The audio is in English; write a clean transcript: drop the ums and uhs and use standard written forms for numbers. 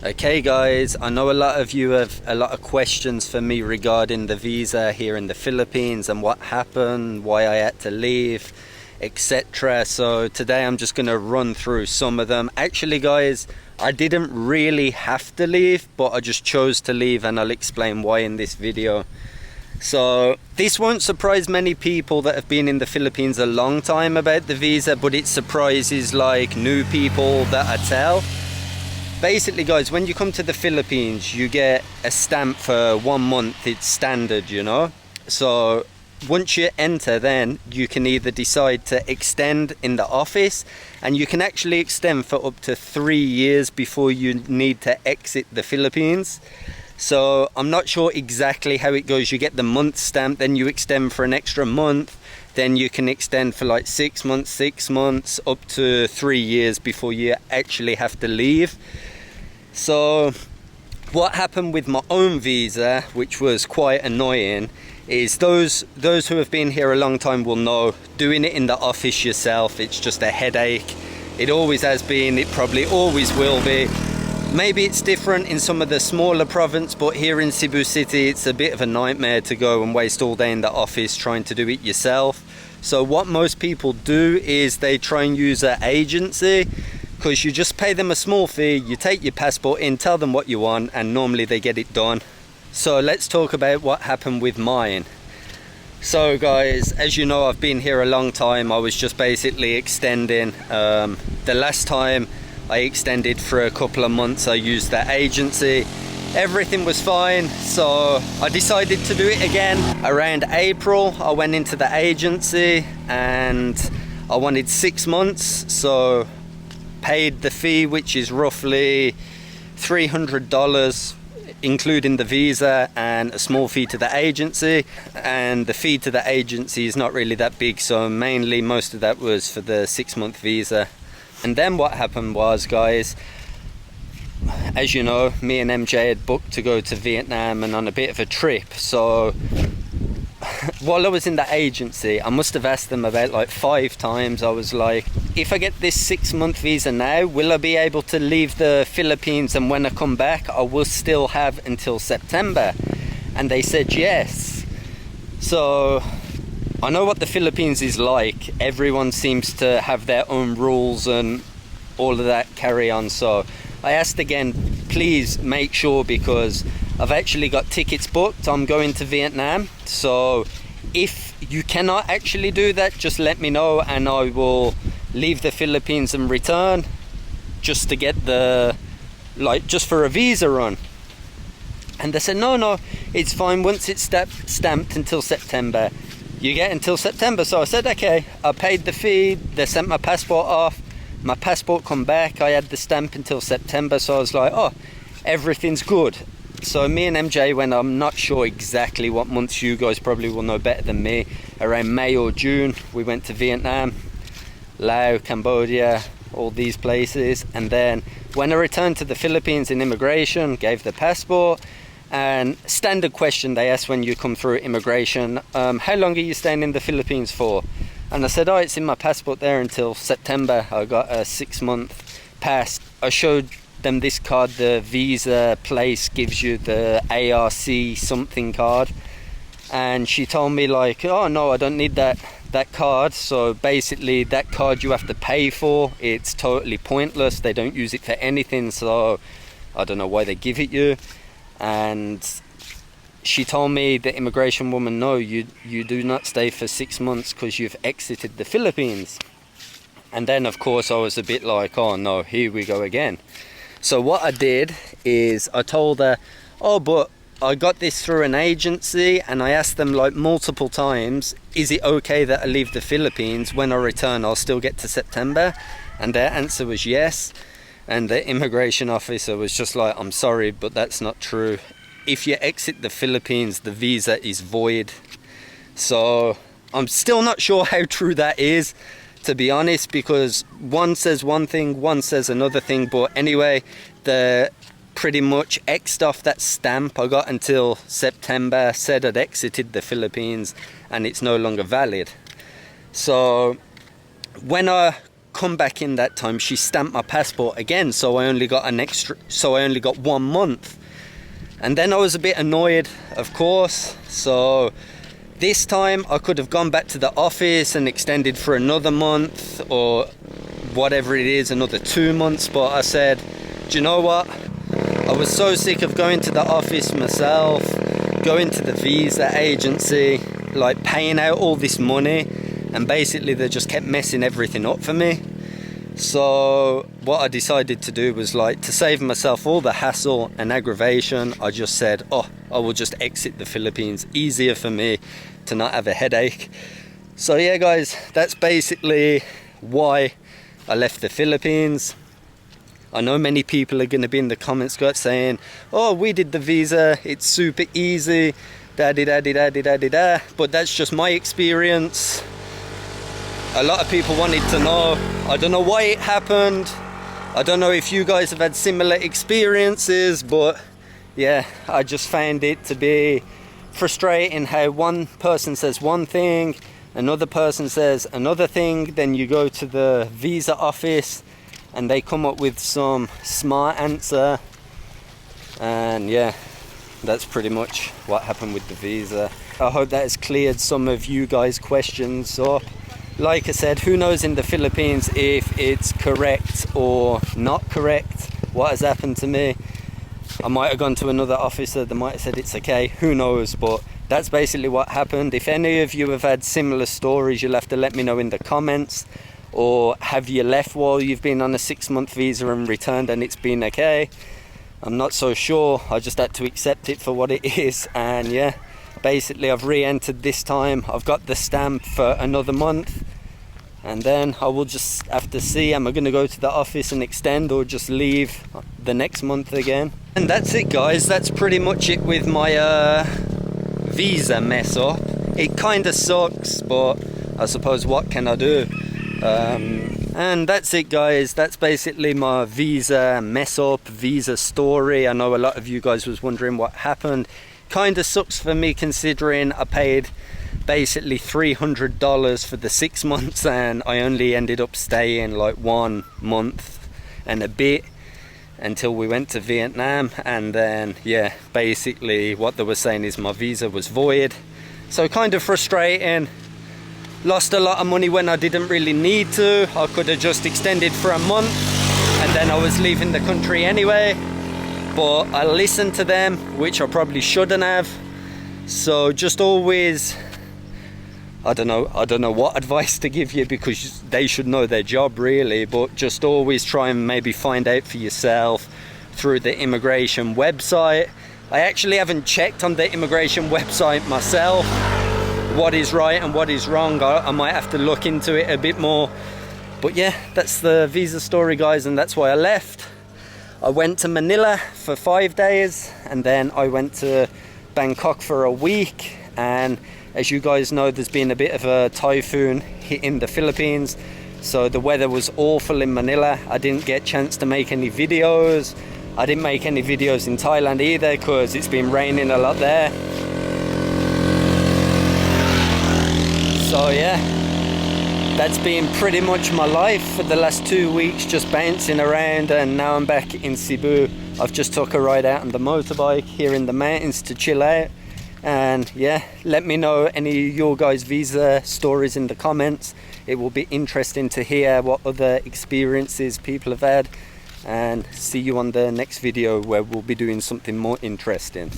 Okay guys, I know a lot of you have a lot of questions for me regarding the visa here in the Philippines and what happened, why I had to leave, etc. So today I'm just going to run through some of them. Actually guys, I didn't really have to leave, but I just chose to leave, and I'll explain why in this video. So this won't surprise many people that have been in the Philippines a long time about the visa, but it surprises like new people that I tell. Basically guys, when you come to the Philippines, you get a stamp for 1 month. It's standard, you know. So once you enter, then you can either decide to extend in the office, and you can actually extend for up to 3 years before you need to exit the Philippines. So I'm not sure exactly how it goes. You get the month stamp, then you extend for an extra month, then you can extend for like 6 months, up to 3 years before you actually have to leave. So what happened with my own visa, which was quite annoying, is those who have been here a long time will know, doing it in the office yourself, it's just a headache. It always has been, it probably always will be. Maybe it's different in some of the smaller provinces, but here in Cebu City it's a bit of a nightmare to go and waste all day in the office trying to do it yourself. So what most people do is they try and use an agency, because you just pay them a small fee, you take your passport in, tell them what you want, and normally they get it done. So let's talk about what happened with mine. So guys, as you know, I've been here a long time. I was just basically extending. The last time I extended for a couple of months, I used that agency. Everything was fine, so I decided to do it again. Around April, I went into the agency and I wanted 6 months, so paid the fee, which is roughly $300, including the visa and a small fee to the agency. And the fee to the agency is not really that big, so mainly most of that was for the 6-month visa. And then what happened was, guys, as you know, me and MJ had booked to go to Vietnam and on a bit of a trip. So while I was in the agency, I must have asked them about like 5 times. I was like, if I get this 6-month visa now, will I be able to leave the Philippines, and when I come back I will still have until September? And they said yes. So I know what the Philippines is like. Everyone seems to have their own rules and all of that carry on. So I asked again, please make sure, because I've actually got tickets booked. I'm going to Vietnam. So if you cannot actually do that, just let me know and I will leave the Philippines and return, just to get the, like, just for a visa run. And they said, no, it's fine. Once it's stamped until September, you get until September. So I said, okay. I paid the fee. They sent my passport off. My passport come back. I had the stamp until September. So I was like, oh, everything's good. So me and MJ went, I'm not sure exactly what months, you guys probably will know better than me, around May or June. We went to Vietnam, Laos, Cambodia, all these places. And then when I returned to the Philippines in immigration, gave the passport, and standard question they ask when you come through immigration, how long are you staying in the Philippines for? And I said, oh, it's in my passport there until September. I got a 6-month pass. I showed them this card. The visa place gives you the ARC something card, and she told me like, oh no, I don't need that card. So basically that card you have to pay for. It's totally pointless. They don't use it for anything, so I don't know why they give it you. And she told me, the immigration woman, no, you do not stay for 6 months because you've exited the Philippines. And then of course I was a bit like, oh no, here we go again. So what I did is I told her, oh, but I got this through an agency, and I asked them like multiple times, is it okay that I leave the Philippines? When I return I'll still get to September? And their answer was yes. And the immigration officer was just like, I'm sorry, but that's not true. If you exit the Philippines, the visa is void. So I'm still not sure how true that is, to be honest, because one says one thing, one says another thing. But anyway, the pretty much X'd off that stamp. I got until September, said I'd exited the Philippines, and it's no longer valid. So when I come back in that time, she stamped my passport again, so I only got 1 month. And then I was a bit annoyed, of course, so this time I could have gone back to the office and extended for another month, or whatever it is, another 2 months. But I said, do you know what, I was so sick of going to the office myself, going to the visa agency, like paying out all this money, and basically they just kept messing everything up for me. So what I decided to do was, like, to save myself all the hassle and aggravation, I just said, oh, I will just exit the Philippines. Easier for me to not have a headache. So yeah guys, that's basically why I left the Philippines. I know many people are going to be in the comments saying, oh, we did the visa, it's super easy, da-di-da-di-da-di-da-di-da. But that's just my experience. A lot of people wanted to know. I don't know why it happened. I don't know if you guys have had similar experiences, but yeah, I just found it to be frustrating how one person says one thing, another person says another thing, then you go to the visa office and they come up with some smart answer. And yeah, that's pretty much what happened with the visa. I hope that has cleared some of you guys' questions up. Like I said, who knows in the Philippines if it's correct or not correct, what has happened to me. I might have gone to another officer that might have said it's okay, who knows, but that's basically what happened. If any of you have had similar stories, you'll have to let me know in the comments. Or have you left while you've been on a 6-month visa and returned and it's been okay? I'm not so sure, I just had to accept it for what it is. And yeah, basically I've re-entered this time. I've got the stamp for another month, and then I will just have to see, am I going to go to the office and extend or just leave the next month again. And that's it guys, that's pretty much it with my visa mess up. It kind of sucks, but I suppose what can I do? And that's it guys, that's basically my visa mess up, visa story. I know a lot of you guys was wondering what happened. Kind of sucks for me considering I paid basically $300 for the 6 months and I only ended up staying like 1 month and a bit until we went to Vietnam. And then yeah, basically what they were saying is my visa was void, so kind of frustrating. Lost a lot of money when I didn't really need to. I could have just extended for a month and then I was leaving the country anyway, but I listened to them, which I probably shouldn't have. So just always, I don't know what advice to give you, because they should know their job really, but just always try and maybe find out for yourself through the immigration website. I actually haven't checked on the immigration website myself what is right and what is wrong. I might have to look into it a bit more. But yeah, that's the visa story guys, and that's why I left. I went to Manila for 5 days and then I went to Bangkok for a week. And as you guys know, there's been a bit of a typhoon hitting the Philippines, so the weather was awful in Manila. I didn't get a chance to make any videos. I didn't make any videos in Thailand either because it's been raining a lot there. So yeah, that's been pretty much my life for the last 2 weeks, just bouncing around, and now I'm back in Cebu. I've just took a ride out on the motorbike here in the mountains to chill out. And yeah, let me know any of your guys' visa stories in the comments. It will be interesting to hear what other experiences people have had. And see you on the next video where we'll be doing something more interesting.